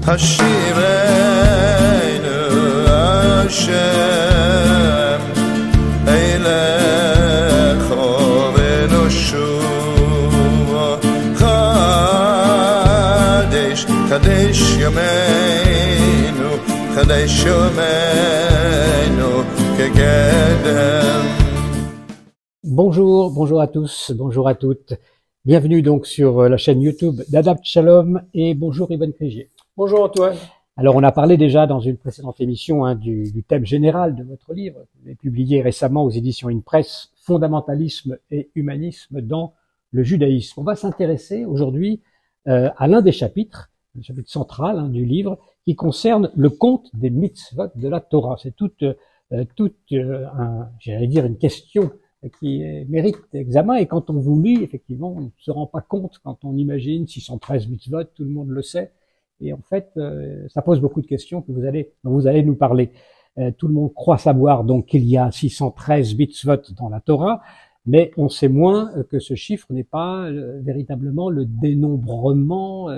Hashivenu Hashem Eilecho v'noshuva Chadesh, Chadesh Yameinu Chadesh Yameinu Kegedem. Bonjour à tous, bonjour à toutes. Bienvenue donc sur la chaîne YouTube d'Adapt Shalom et bonjour Yvonne Krigier. Bonjour Antoine. Alors on a parlé déjà dans une précédente émission du thème général de votre livre, que vous avez publié récemment aux éditions InPress, Fondamentalisme et humanisme dans le judaïsme. On va s'intéresser aujourd'hui à l'un des chapitres, le chapitre central du livre, qui concerne le compte des mitzvot de la Torah. C'est j'allais dire une question qui mérite examen, et quand on vous lit, effectivement, on ne se rend pas compte quand on imagine 613 mitzvot, tout le monde le sait. Et en fait, ça pose beaucoup de questions dont vous allez nous parler. Tout le monde croit savoir donc qu'il y a 613 mitzvot dans la Torah, mais on sait moins que ce chiffre n'est pas véritablement le dénombrement,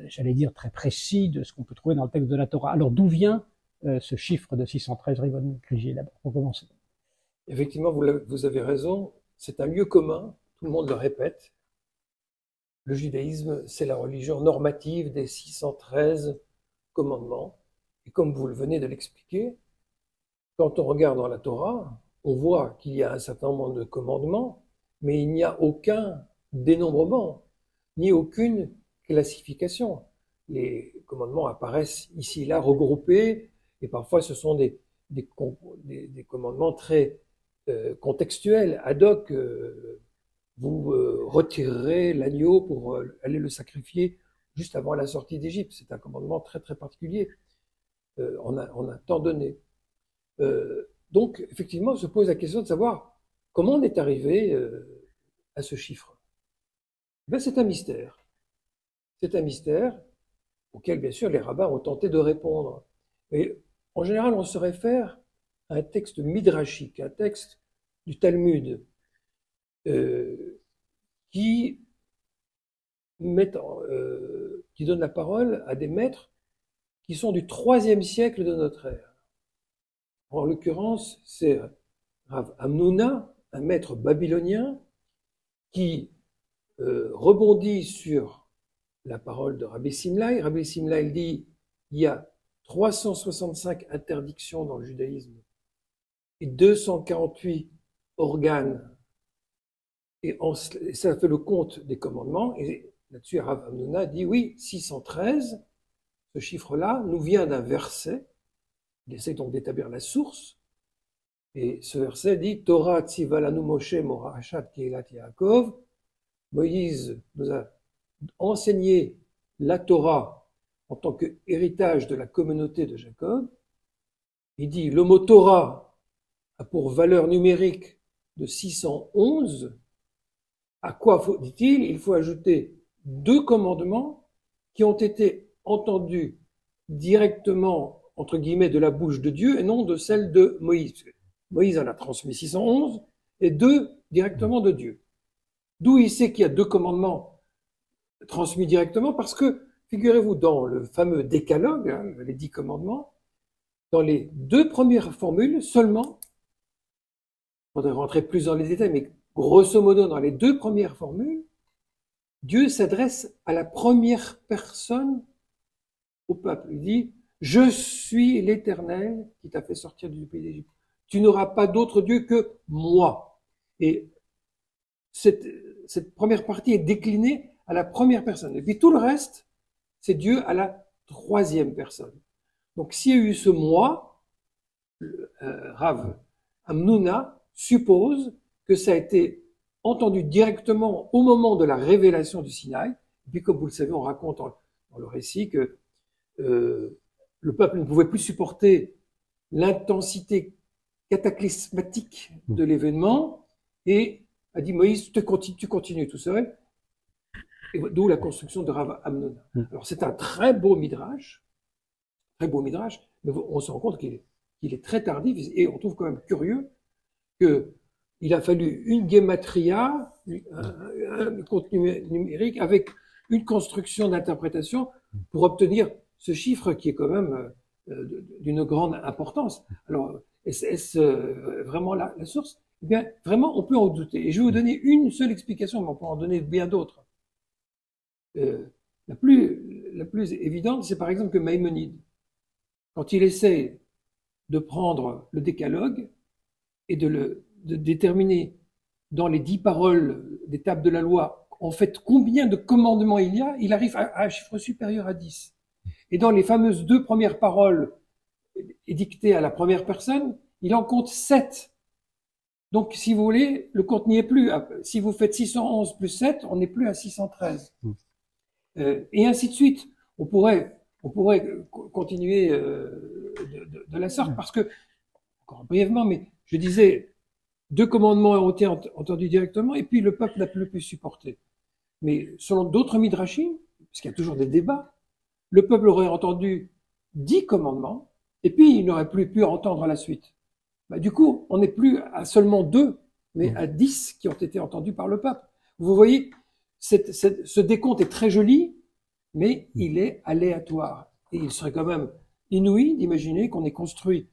j'allais dire très précis de ce qu'on peut trouver dans le texte de la Torah. Alors d'où vient ce chiffre de 613, Yvonne Krigier, d'abord, pour commencer? Effectivement, vous avez raison, c'est un lieu commun, tout le monde le répète. Le judaïsme, c'est la religion normative des 613 commandements. Et comme vous le venez de l'expliquer, quand on regarde dans la Torah, on voit qu'il y a un certain nombre de commandements, mais il n'y a aucun dénombrement, ni aucune classification. Les commandements apparaissent ici et là regroupés, et parfois ce sont des commandements très contextuels, ad hoc. Vous retirerez l'agneau pour aller le sacrifier juste avant la sortie d'Égypte. C'est un commandement très très particulier en un temps donné. Donc effectivement, se pose la question de savoir comment on est arrivé à ce chiffre. Ben, c'est un mystère. C'est un mystère auquel bien sûr les rabbins ont tenté de répondre. Mais en général, on se réfère à un texte midrashique, un texte du Talmud, qui donne la parole à des maîtres qui sont du IIIe siècle de notre ère. En l'occurrence, c'est Rav Hamnouna, un maître babylonien, qui rebondit sur la parole de Rabbi Simlai. Rabbi Simlai dit il y a 365 interdictions dans le judaïsme et 248 organes. Et ça fait le compte des commandements. Et là-dessus, Rav Hamnouna dit oui, 613, ce chiffre-là nous vient d'un verset. Il essaie donc d'établir la source. Et ce verset dit Torah tziva lanu Moshe morachat keilat Yaakov. Moïse nous a enseigné la Torah en tant qu'héritage de la communauté de Jacob. Il dit le mot Torah a pour valeur numérique de 611. À quoi dit-il? Il faut ajouter 2 commandements qui ont été entendus directement, entre guillemets, de la bouche de Dieu et non de celle de Moïse. Moïse en a transmis 611 et 2 directement de Dieu. D'où il sait qu'il y a 2 commandements transmis directement? Parce que, figurez-vous, dans le fameux décalogue, les 10 commandements, dans les 2 premières formules seulement, il faudrait rentrer plus dans les détails, mais grosso modo, dans les 2 premières formules, Dieu s'adresse à la première personne au peuple. Il dit « Je suis l'Éternel qui t'a fait sortir du pays d'Égypte. Tu n'auras pas d'autre Dieu que moi. » Et cette première partie est déclinée à la première personne. Et puis tout le reste, c'est Dieu à la 3e personne. Donc s'il y a eu ce moi, Rav Hamnouna suppose que ça a été entendu directement au moment de la révélation du Sinaï. Et puis, comme vous le savez, on raconte dans le récit que le peuple ne pouvait plus supporter l'intensité cataclysmatique de l'événement et a dit Moïse, tu continues tout seul. D'où la construction de Rav Amnona. Alors c'est un très beau midrash, mais on se rend compte qu'il est très tardif et on trouve quand même curieux qu'il a fallu une gematria, un contenu numérique avec une construction d'interprétation pour obtenir ce chiffre qui est quand même d'une grande importance. Alors, est-ce vraiment la source? Eh bien, vraiment, on peut en douter. Et je vais vous donner une seule explication, mais on peut en donner bien d'autres. La plus évidente, c'est par exemple que Maïmonide, quand il essaie de prendre le décalogue et de déterminer dans les 10 paroles des tables de la loi, en fait, combien de commandements il arrive à un chiffre supérieur à 10. Et dans les fameuses 2 premières paroles édictées à la première personne, il en compte 7. Donc, si vous voulez, le compte n'y est plus. Si vous faites 611 plus 7, on n'est plus à 613. Et ainsi de suite. On pourrait continuer de la sorte parce que, encore brièvement, mais je disais, 2 commandements ont été entendus directement et puis le peuple n'a plus pu supporter. Mais selon d'autres midrashim, parce qu'il y a toujours des débats, le peuple aurait entendu 10 commandements et puis il n'aurait plus pu entendre la suite. Du coup, on n'est plus à seulement 2, mais à 10 qui ont été entendus par le peuple. Vous voyez, ce décompte est très joli, mais il est aléatoire. Et il serait quand même inouï d'imaginer qu'on ait construit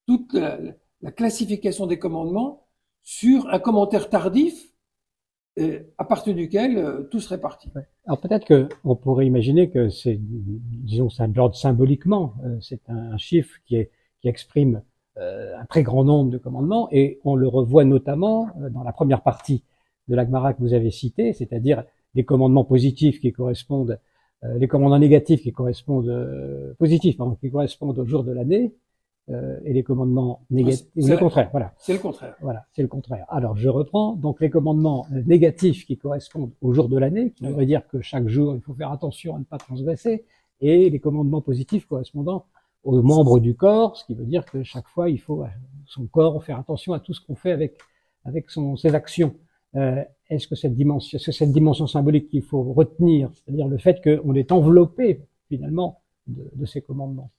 toute la classification des commandements sur un commentaire tardif à partir duquel tout serait parti. Alors peut-être qu'on pourrait imaginer que c'est, disons, ça de l'ordre symboliquement, c'est un chiffre qui exprime un très grand nombre de commandements, et on le revoit notamment dans la première partie de la Gemara que vous avez citée, c'est-à-dire les commandements positifs qui correspondent, les commandements négatifs qui correspondent, positifs, pardon, qui correspondent au jour de l'année, et les commandements négatifs, le contraire, voilà. C'est le contraire. Voilà, c'est le contraire. Alors, je reprends. Donc, les commandements négatifs qui correspondent au jour de l'année, qui veut dire que chaque jour, il faut faire attention à ne pas transgresser, et les commandements positifs correspondant aux membres du corps, ce qui veut dire que chaque fois, il faut, son corps, faire attention à tout ce qu'on fait avec ses actions. Est-ce que cette dimension symbolique qu'il faut retenir, c'est-à-dire le fait qu'on est enveloppé, finalement, de ces commandements?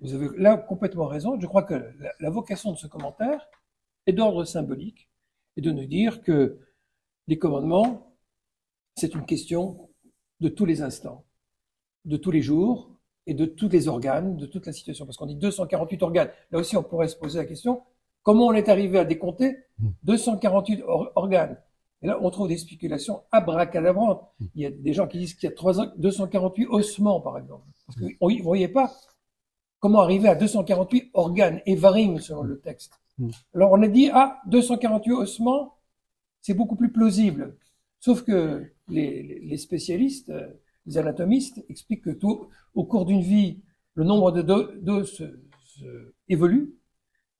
Vous avez là complètement raison. Je crois que la vocation de ce commentaire est d'ordre symbolique et de nous dire que les commandements, c'est une question de tous les instants, de tous les jours et de tous les organes, de toute la situation. Parce qu'on dit 248 organes. Là aussi, on pourrait se poser la question, comment on est arrivé à décompter 248 organes? Et là, on trouve des spéculations abracadabrantes. Il y a des gens qui disent qu'il y a 248 ossements, par exemple. Parce que vous ne voyez pas comment arriver à 248 organes, évarim selon le texte. Alors on a dit, 248 ossements, c'est beaucoup plus plausible. Sauf que les spécialistes, les anatomistes, expliquent que au cours d'une vie, le nombre d'os évolue,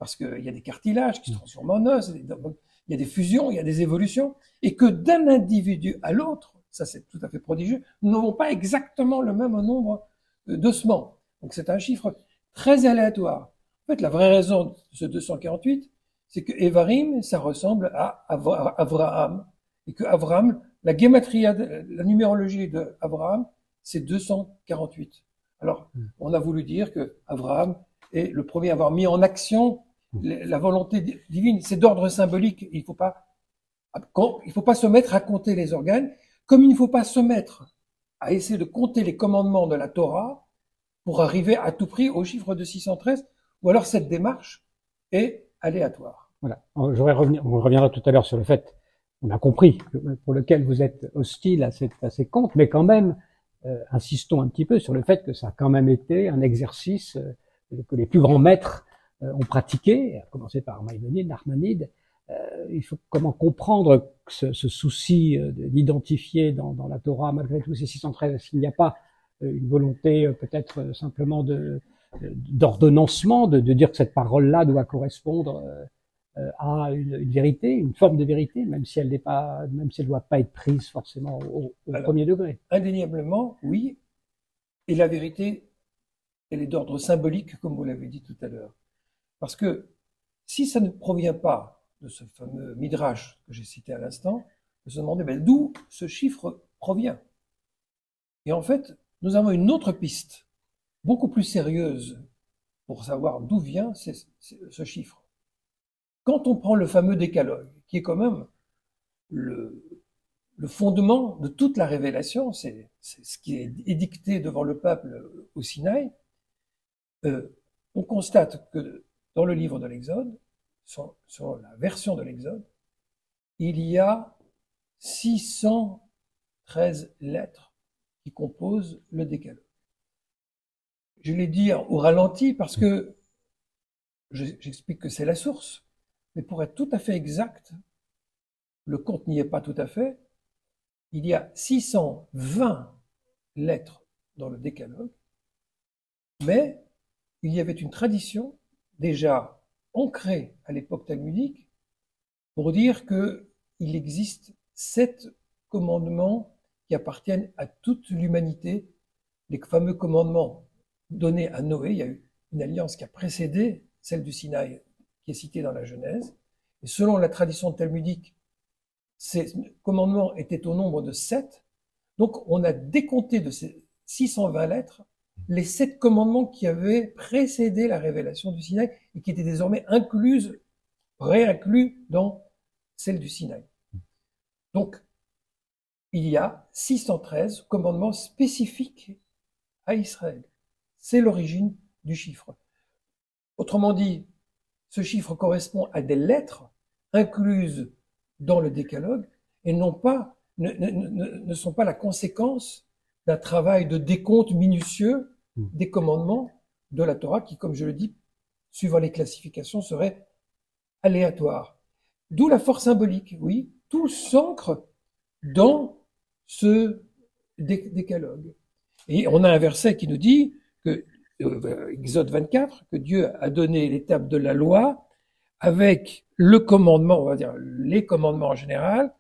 parce qu'il y a des cartilages qui se transforment en os, il y a des fusions, il y a des évolutions, et que d'un individu à l'autre, ça c'est tout à fait prodigieux, nous n'avons pas exactement le même nombre d'ossements. Donc c'est un chiffre très aléatoire. En fait, la vraie raison de ce 248, c'est que Évarim, ça ressemble à Avraham. Et que Avraham, la gématria, la numérologie de Avraham, c'est 248. Alors, on a voulu dire que Avraham est le premier à avoir mis en action la volonté divine. C'est d'ordre symbolique. Il faut pas se mettre à compter les organes, comme il ne faut pas se mettre à essayer de compter les commandements de la Torah pour arriver à tout prix au chiffre de 613, ou alors cette démarche est aléatoire. Voilà. On reviendra tout à l'heure sur le fait, on a compris, pour lequel vous êtes hostile à ces comptes, mais quand même, insistons un petit peu sur le fait que ça a quand même été un exercice que les plus grands maîtres ont pratiqué, à commencer par Maïmonide, Nachmanide. Il faut comment comprendre ce souci d'identifier dans la Torah, malgré tout, ces 613, s'il n'y a pas une volonté peut-être simplement d'ordonnancement, de dire que cette parole-là doit correspondre à une vérité, une forme de vérité, même si elle ne doit pas être prise forcément au premier degré. Indéniablement, oui. Et la vérité, elle est d'ordre symbolique, comme vous l'avez dit tout à l'heure. Parce que si ça ne provient pas de ce fameux Midrash que j'ai cité à l'instant, de se demander d'où ce chiffre provient. Et en fait, nous avons une autre piste, beaucoup plus sérieuse, pour savoir d'où vient ce chiffre. Quand on prend le fameux décalogue, qui est quand même le fondement de toute la révélation, c'est ce qui est édicté devant le peuple au Sinaï, on constate que dans le livre de l'Exode, sur la version de l'Exode, il y a 613 lettres qui composent le décalogue. Je l'ai dit au ralenti parce que j'explique que c'est la source, mais pour être tout à fait exact, le compte n'y est pas tout à fait. Il y a 620 lettres dans le décalogue, mais il y avait une tradition déjà ancrée à l'époque talmudique pour dire qu'il existe 7 commandements qui appartiennent à toute l'humanité, les fameux commandements donnés à Noé. Il y a eu une alliance qui a précédé celle du Sinaï, qui est citée dans la Genèse. Et selon la tradition talmudique, ces commandements étaient au nombre de 7. Donc on a décompté de ces 620 lettres les 7 commandements qui avaient précédé la révélation du Sinaï et qui étaient désormais réinclus dans celle du Sinaï. Donc, il y a 613 commandements spécifiques à Israël. C'est l'origine du chiffre. Autrement dit, ce chiffre correspond à des lettres incluses dans le décalogue et ne sont pas la conséquence d'un travail de décompte minutieux des commandements de la Torah qui, comme je le dis, suivant les classifications, seraient aléatoires. D'où la force symbolique, oui, tout s'ancre dans ce décalogue. Et on a un verset qui nous dit, que Exode 24, que Dieu a donné l'étape de la loi avec le commandement, on va dire les commandements en général,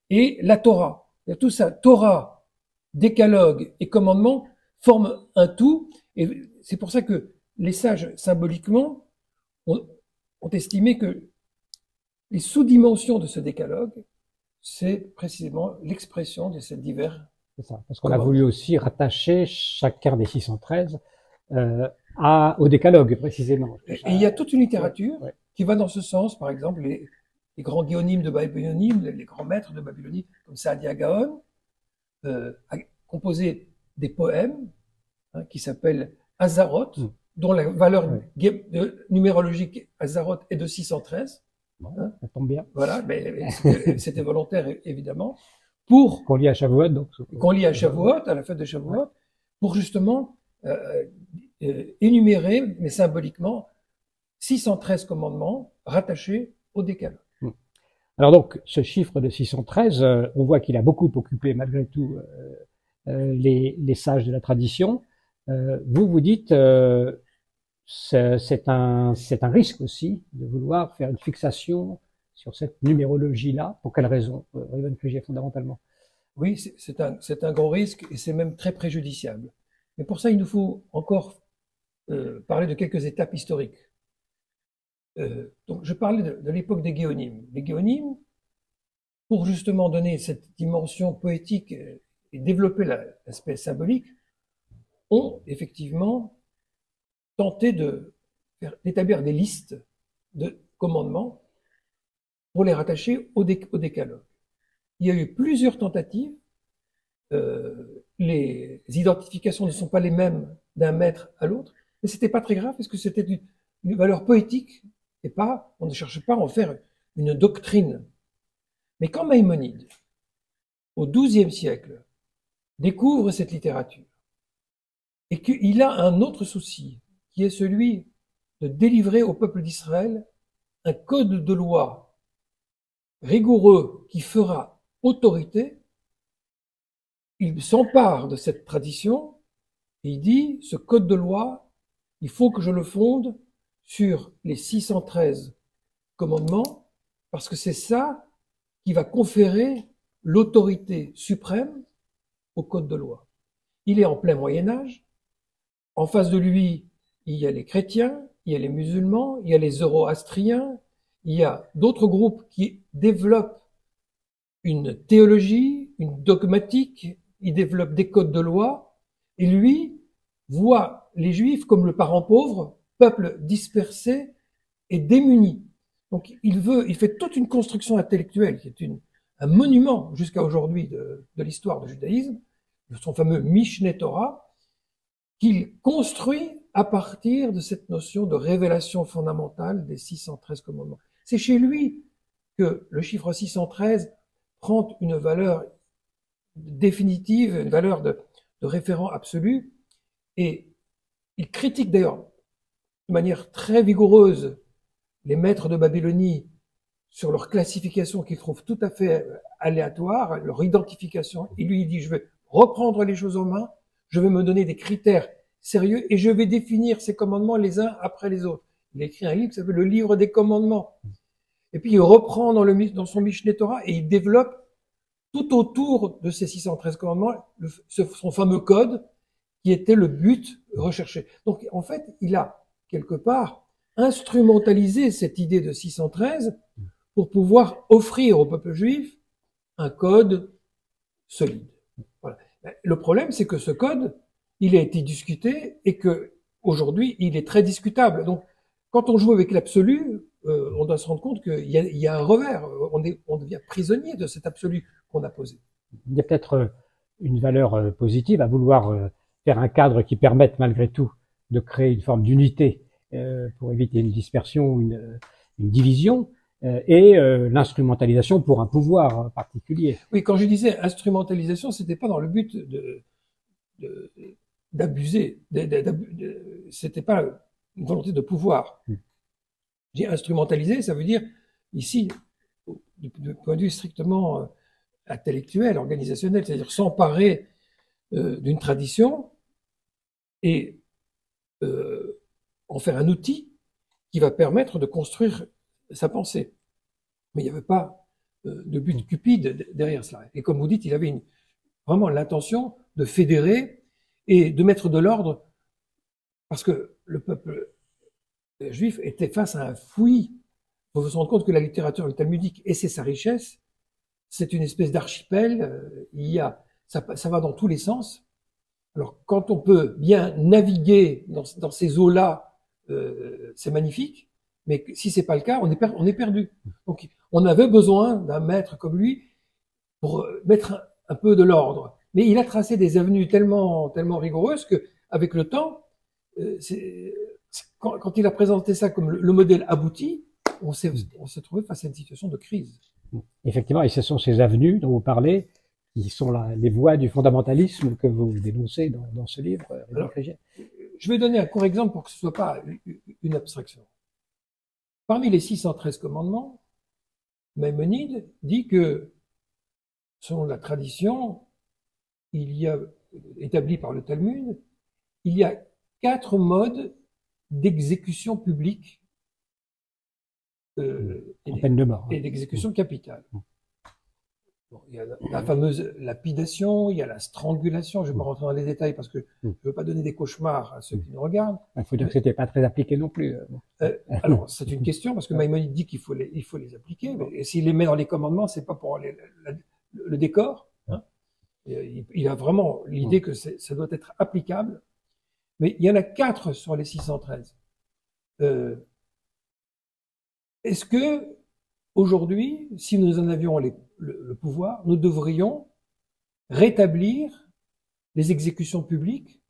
et la Torah. Et tout ça, Torah, décalogue et commandement forment un tout, et c'est pour ça que les sages, symboliquement, ont estimé que les sous-dimensions de ce décalogue, c'est précisément l'expression de ces divers. C'est ça, parce qu'on a voulu aussi rattacher chacun des 613 au décalogue, précisément. Et il y a toute une littérature qui va dans ce sens, par exemple, les grands guéonymes de Babylonie, les grands maîtres de Babylonie, comme Saadia Gaon, a composé des poèmes qui s'appellent Hazarot, dont la valeur numérologique Hazarot est de 613. Bon, ça tombe bien. Voilà, mais c'était volontaire, évidemment. Pour qu'on lit à Shavuot, donc. Qu'on lit à Shavuot, à la fête de Shavuot, pour justement énumérer, mais symboliquement, 613 commandements rattachés au décalogue. Alors donc, ce chiffre de 613, on voit qu'il a beaucoup occupé malgré tout les sages de la tradition. Vous dites, c'est un risque aussi de vouloir faire une fixation sur cette numérologie-là. Pour quelle raison, Reuven Flegier, fondamentalement? Oui, c'est un grand risque et c'est même très préjudiciable. Mais pour ça, il nous faut encore parler de quelques étapes historiques. Donc, je parlais de l'époque des guéonymes. Les guéonymes, pour justement donner cette dimension poétique et développer l'aspect symbolique, ont effectivement tenté d'établir des listes de commandements pour les rattacher au décalogue. Il y a eu plusieurs tentatives. Les identifications ne sont pas les mêmes d'un maître à l'autre, mais c'était pas très grave parce que c'était une valeur poétique et on ne cherche pas à en faire une doctrine. Mais quand Maïmonide, au XIIe siècle, découvre cette littérature et qu'il a un autre souci, qui est celui de délivrer au peuple d'Israël un code de loi rigoureux qui fera autorité, il s'empare de cette tradition et il dit, ce code de loi, il faut que je le fonde sur les 613 commandements, parce que c'est ça qui va conférer l'autorité suprême au code de loi. Il est en plein Moyen-Âge. En face de lui, il y a les chrétiens, il y a les musulmans, il y a les zoroastriens, il y a d'autres groupes qui développent une théologie, une dogmatique, ils développent des codes de loi, et lui voit les Juifs comme le parent pauvre, peuple dispersé et démuni. Donc il fait toute une construction intellectuelle qui est un monument jusqu'à aujourd'hui de l'histoire du judaïsme, de son fameux Mishneh Torah, qu'il construit à partir de cette notion de révélation fondamentale des 613 commandements. C'est chez lui que le chiffre 613 prend une valeur définitive, une valeur de référent absolu, et il critique d'ailleurs de manière très vigoureuse les maîtres de Babylonie sur leur classification qu'il trouve tout à fait aléatoire, leur identification. Et lui, il dit, je vais reprendre les choses en main, je vais me donner des critères sérieux et je vais définir ces commandements les uns après les autres. Il a écrit un livre qui s'appelle le livre des commandements. Et puis il reprend dans son Mishneh Torah et il développe tout autour de ces 613 commandements son fameux code qui était le but recherché. Donc en fait, il a quelque part instrumentalisé cette idée de 613 pour pouvoir offrir au peuple juif un code solide. Voilà. Le problème, c'est que ce code, il a été discuté et que aujourd'hui, il est très discutable. Donc, quand on joue avec l'absolu, on doit se rendre compte qu'il y a un revers. On devient prisonnier de cet absolu qu'on a posé. Il y a peut-être une valeur positive à vouloir faire un cadre qui permette malgré tout de créer une forme d'unité pour éviter une dispersion ou une division. Et l'instrumentalisation pour un pouvoir particulier. Oui, quand je disais instrumentalisation, c'était pas dans le but d'abuser, c'était pas une volonté de pouvoir. J'ai instrumentalisé, ça veut dire ici, du point de vue strictement intellectuel, organisationnel, c'est-à-dire s'emparer d'une tradition et en faire un outil qui va permettre de construire sa pensée. Mais il n'y avait pas de but cupide derrière cela. Et comme vous dites, il avait vraiment l'intention de fédérer et de mettre de l'ordre, parce que le peuple juif était face à un fouillis. Il faut se rendre compte que la littérature talmudique, et c'est sa richesse, c'est une espèce d'archipel, ça va dans tous les sens. Alors quand on peut bien naviguer dans ces eaux-là, c'est magnifique. Mais si c'est pas le cas, on est perdu. Donc, on avait besoin d'un maître comme lui pour mettre un peu de l'ordre. Mais il a tracé des avenues tellement rigoureuses que, avec le temps, quand il a présenté ça comme le modèle abouti, on s'est trouvé face à une situation de crise. Effectivement, et ce sont ces avenues dont vous parlez qui sont les voies du fondamentalisme que vous dénoncez dans ce livre. Alors, je vais donner un court exemple pour que ce soit pas une abstraction. Parmi les 613 commandements, Maïmonide dit que, selon la tradition, établie par le Talmud, il y a 4 modes d'exécution publique en peine de mort, et d'exécution capitale. Bon, il y a la fameuse lapidation, il y a la strangulation. Je ne vais pas rentrer dans les détails parce que je ne veux pas donner des cauchemars à ceux qui nous regardent. Il faut dire que c'était pas très appliqué non plus. Alors, c'est une question parce que Maïmonide dit qu'il faut les appliquer. Et s'il les met dans les commandements, c'est pas pour le décor. Hein. Il a vraiment l'idée que ça doit être applicable. Mais il y en a 4 sur les 613. Est-ce que aujourd'hui, si nous en avions le pouvoir, nous devrions rétablir les exécutions publiques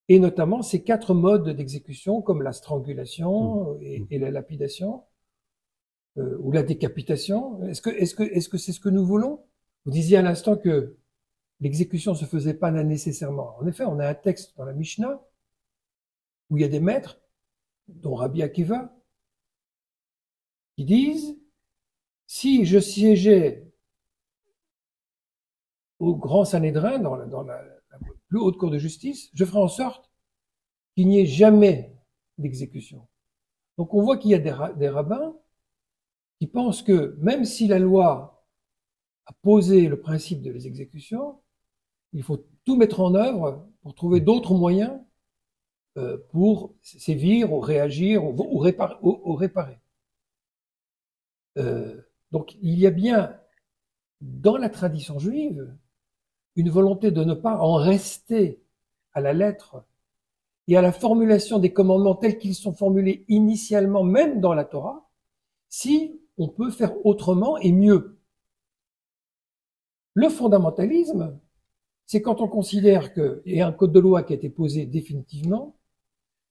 et notamment ces 4 modes d'exécution comme la strangulation et la lapidation ou la décapitation. Est-ce que c'est ce que nous voulons? Vous disiez à l'instant que l'exécution se faisait pas nécessairement. En effet, on a un texte dans la Mishnah où il y a des maîtres, dont Rabbi Akiva, qui disent si je siégeais au Grand Sanhédrin, dans la plus haute cour de justice, je ferais en sorte qu'il n'y ait jamais d'exécution. Donc on voit qu'il y a des rabbins qui pensent que même si la loi a posé le principe de les exécutions, il faut tout mettre en œuvre pour trouver d'autres moyens pour sévir ou réagir ou réparer. Donc il y a bien dans la tradition juive une volonté de ne pas en rester à la lettre et à la formulation des commandements tels qu'ils sont formulés initialement, même dans la Torah, si on peut faire autrement et mieux. Le fondamentalisme, c'est quand on considère qu'il y a un code de loi qui a été posé définitivement,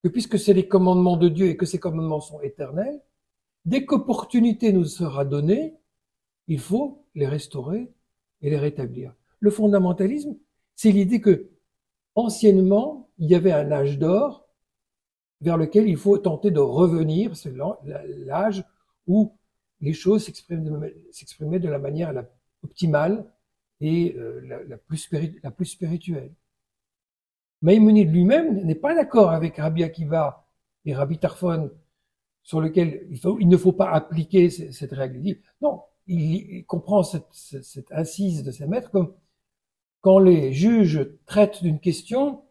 que puisque c'est les commandements de Dieu et que ces commandements sont éternels, dès qu'opportunité nous sera donnée, il faut les restaurer et les rétablir. Le fondamentalisme, c'est l'idée que, anciennement, il y avait un âge d'or vers lequel il faut tenter de revenir, c'est l'âge où les choses s'exprimaient de la manière optimale et la plus spirituelle. Maïmonide lui-même n'est pas d'accord avec Rabbi Akiva et Rabbi Tarfon sur lequel il ne faut pas appliquer cette règle. Il dit, non, il comprend cette incise de ses maîtres comme quand les juges traitent d'une question,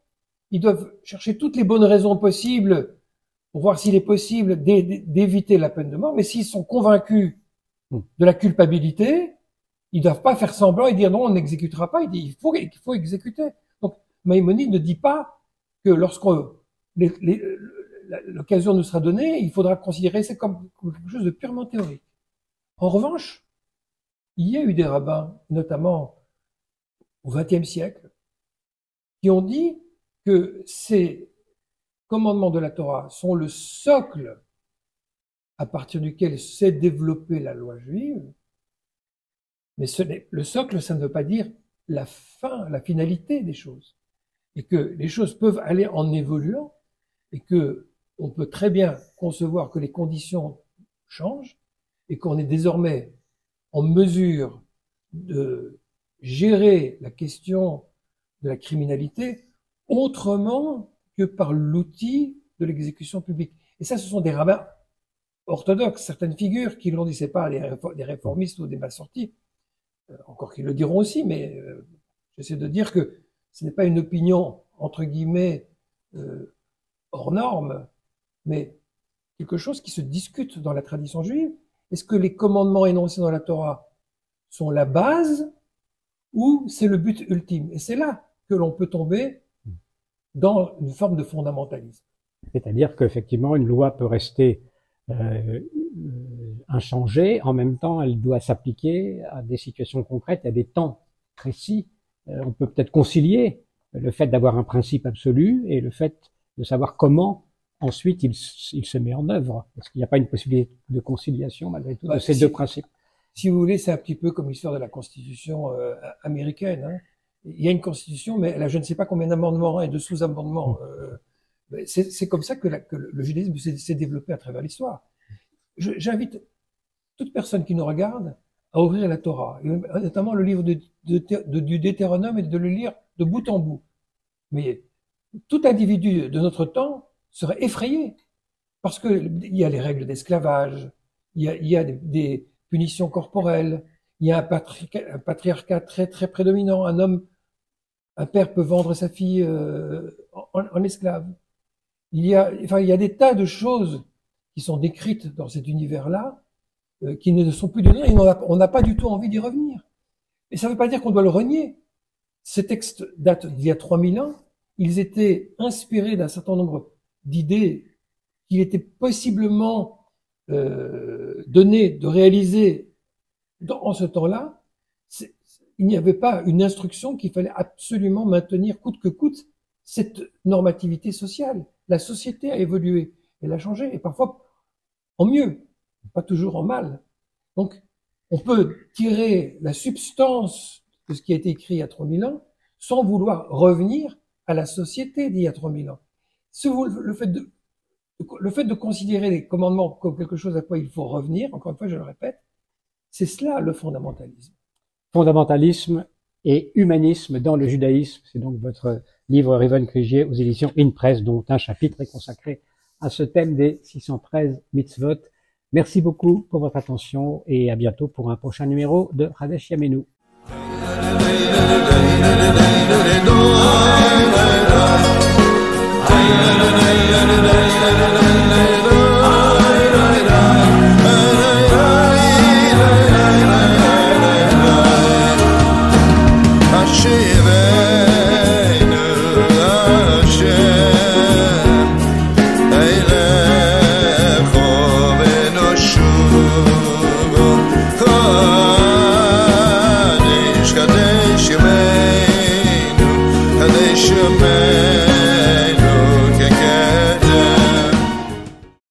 ils doivent chercher toutes les bonnes raisons possibles pour voir s'il est possible d'éviter la peine de mort, mais s'ils sont convaincus de la culpabilité, ils doivent pas faire semblant et dire non, on n'exécutera pas. Il dit il faut exécuter. Donc Maïmonide ne dit pas que lorsque l'occasion nous sera donnée, il faudra considérer ça comme quelque chose de purement théorique. En revanche, il y a eu des rabbins, notamment au XXe siècle, qui ont dit que ces commandements de la Torah sont le socle à partir duquel s'est développée la loi juive. Mais le socle, ça ne veut pas dire la fin, la finalité des choses. Et que les choses peuvent aller en évoluant et que on peut très bien concevoir que les conditions changent et qu'on est désormais en mesure de gérer la question de la criminalité autrement que par l'outil de l'exécution publique. Et ça, ce sont des rabbins orthodoxes, certaines figures qui l'ont dit, c'est pas des réformistes ou des mal sortis, encore qu'ils le diront aussi, mais j'essaie de dire que ce n'est pas une opinion, entre guillemets, hors norme, mais quelque chose qui se discute dans la tradition juive. Est-ce que les commandements énoncés dans la Torah sont la base ou c'est le but ultime? Et c'est là que l'on peut tomber dans une forme de fondamentalisme. C'est-à-dire qu'effectivement, une loi peut rester inchangée, en même temps, elle doit s'appliquer à des situations concrètes, à des temps précis. On peut peut-être concilier le fait d'avoir un principe absolu et le fait de savoir comment ensuite il se met en œuvre. Est-ce qu'il n'y a pas une possibilité de conciliation malgré tout de ces deux principes? Si vous voulez, c'est un petit peu comme l'histoire de la Constitution américaine. Hein. Il y a une Constitution, mais elle a je ne sais pas combien d'amendements et de sous-amendements. C'est comme ça que le judaïsme s'est développé à travers l'histoire. J'invite toute personne qui nous regarde à ouvrir la Torah, et notamment le livre du Deutéronome, et de le lire de bout en bout. Mais tout individu de notre temps serait effrayé, parce que il y a les règles d'esclavage, il y a des punitions corporelles, il y a un patriarcat très très prédominant. Un père peut vendre sa fille en esclave. Il y a des tas de choses qui sont décrites dans cet univers-là, qui ne sont plus de nous, et on n'a pas du tout envie d'y revenir. Et ça ne veut pas dire qu'on doit le renier. Ces textes datent d'il y a 3000 ans. Ils étaient inspirés d'un certain nombre d'idées qu'il était possiblement donné de réaliser en ce temps-là. Il n'y avait pas une instruction qu'il fallait absolument maintenir coûte que coûte cette normativité sociale. La société a évolué, elle a changé, et parfois en mieux, pas toujours en mal. Donc, on peut tirer la substance de ce qui a été écrit il y a 3000 ans sans vouloir revenir à la société d'il y a 3000 ans. Le fait de considérer les commandements comme quelque chose à quoi il faut revenir, encore une fois, je le répète, c'est cela le fondamentalisme. Fondamentalisme et humanisme dans le judaïsme, c'est donc votre livre Riven Krigier aux éditions InPress, dont un chapitre est consacré à ce thème des 613 mitzvot. Merci beaucoup pour votre attention et à bientôt pour un prochain numéro de Hadesh Yamenu. Shemenu